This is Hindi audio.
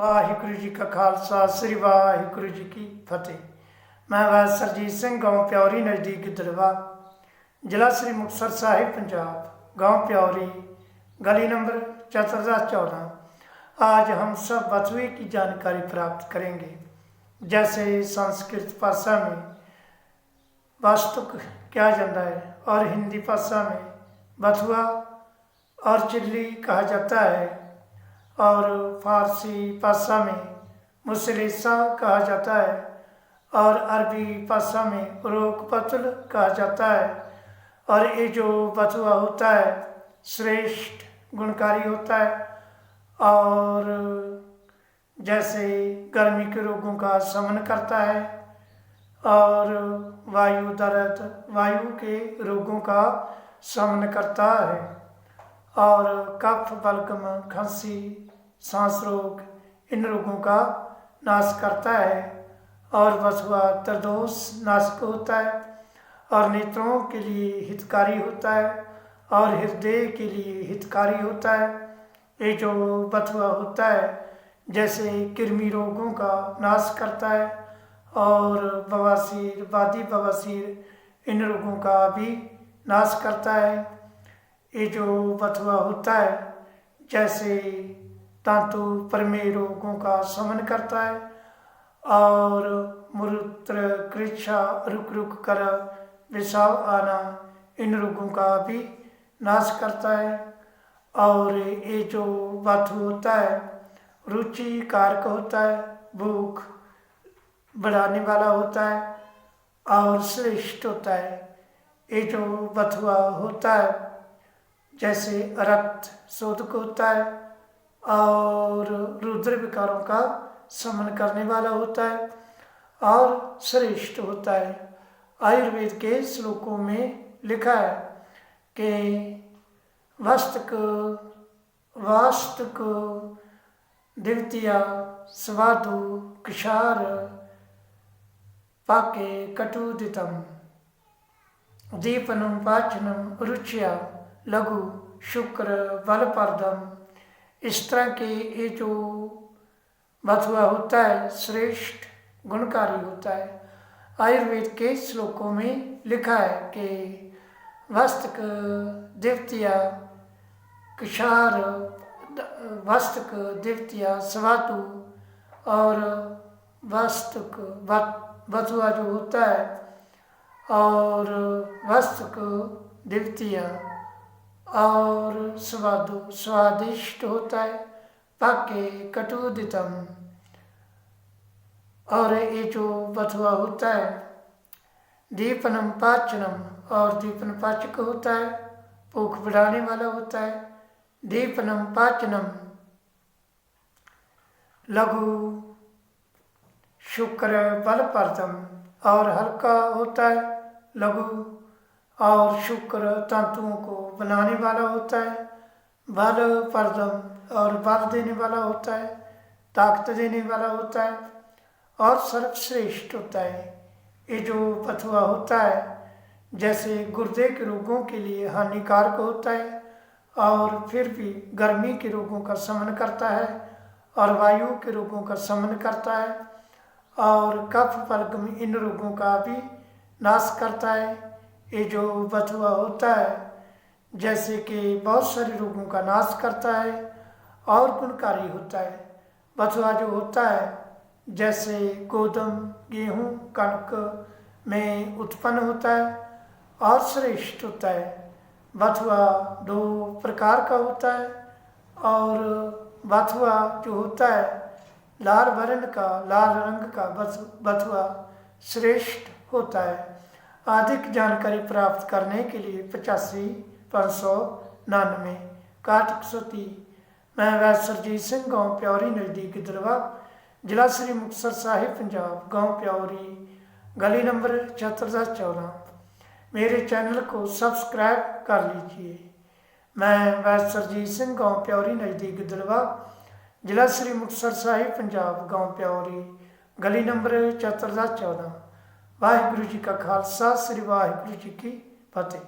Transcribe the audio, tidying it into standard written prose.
वाहिगुरु जी का खालसा श्री वाहिगुरु जी की फतेह। मैं वैद सरजीत सिंह, गाँव प्यौरी नज़दीक गिद्दड़वा, जिला श्री मुक्तसर साहिब, पंजाब। गाँव प्यौरी, गली नंबर 1414। आज हम सब बथुए की जानकारी प्राप्त करेंगे। जैसे संस्कृत भाषा में वास्तुक क्या जाता है और हिंदी भाषा में बथुआ और चिल्ली कहा जाता है और फारसी भाषा में मुसलेसा कहा जाता है और अरबी भाषा में रोकपतल कहा जाता है। और ये जो बथुआ होता है श्रेष्ठ गुणकारी होता है और जैसे गर्मी के रोगों का शमन करता है और वायु के रोगों का शमन करता है और कफ बलगम खांसी सांस रोग इन रोगों का नाश करता है। और बथुआ त्रिदोष नाशक होता है और नेत्रों के लिए हितकारी होता है और हृदय के लिए हितकारी होता है। ये जो बथुआ होता है जैसे कृमि रोगों का नाश करता है और बवासीर वादी बवासीर इन रोगों का भी नाश करता है। ये जो बथुआ होता है जैसे तांतु प्रमेय रोगों का शमन करता है और मूत्र कृच्छा रुक रुक कर विषाव आना इन रोगों का भी नाश करता है। और ये जो बथु होता है रुचि कारक होता है, भूख बढ़ाने वाला होता है और श्रेष्ठ होता है। ये जो बथुआ होता है जैसे रक्त शोधक होता है और रुद्र विकारों का शमन करने वाला होता है और श्रेष्ठ होता है। आयुर्वेद के श्लोकों में लिखा है कि वास्तक द्वितीया स्वादु कषार पाके कटुदितम दीपनम पाचनम रुचिया लघु शुक्र बलप्रदम। इस तरह के ये जो बथुआ होता है श्रेष्ठ गुणकारी होता है। आयुर्वेद के श्लोकों में लिखा है कि वस्तक द्वितीया कषार वस्तक द्वितीया स्वातु और वस्तक बथुआ जो होता है और वस्तक द्वितीया और स्वादु स्वादिष्ट होता है, पाके कटुदितम। और ये जो बथुआ होता है दीपनम पाचनम और दीपन पाचक होता है, भूख बढ़ाने वाला होता है। दीपनम पाचनम लघु शुक्र बलप्रदम और हल्का होता है, लघु और शुक्र तंतुओं को बनाने वाला होता है। बलप्रदम और बल देने वाला होता है, ताकत देने वाला होता है और सर्वश्रेष्ठ होता है। ये जो बथुआ होता है जैसे गुर्दे के रोगों के लिए हानिकारक होता है और फिर भी गर्मी के रोगों का शमन करता है और वायु के रोगों का शमन करता है और कफ बलगम इन रोगों का भी नाश करता है। ये जो बथुआ होता है जैसे कि बहुत सारे रोगों का नाश करता है और गुणकारी होता है। बथुआ जो होता है जैसे गोदम गेहूँ कणक में उत्पन्न होता है और श्रेष्ठ होता है। बथुआ दो प्रकार का होता है और बथुआ जो होता है लाल रंग का बथुआ श्रेष्ठ होता है। अधिक जानकारी प्राप्त करने के लिए 85 599 6130। मैं वैद सरजीत सिंह, गाँव प्यौरी नज़दीक गिद्दड़वा, जिला श्री मुक्तसर साहिब, पंजाब। गाँव प्यौरी, गली नंबर 1414। मेरे चैनल को सब्सक्राइब कर लीजिए। मैं वैद सरजीत सिंह, गाँव प्यौरी नज़दीक गिद्दड़वा, जिला श्री मुक्तसर साहिब, पंजाब। गाँव प्यौरी, गली नंबर 1414। वाहिगुरु जी का खालसा श्री वाहिगुरु जी की फतेह।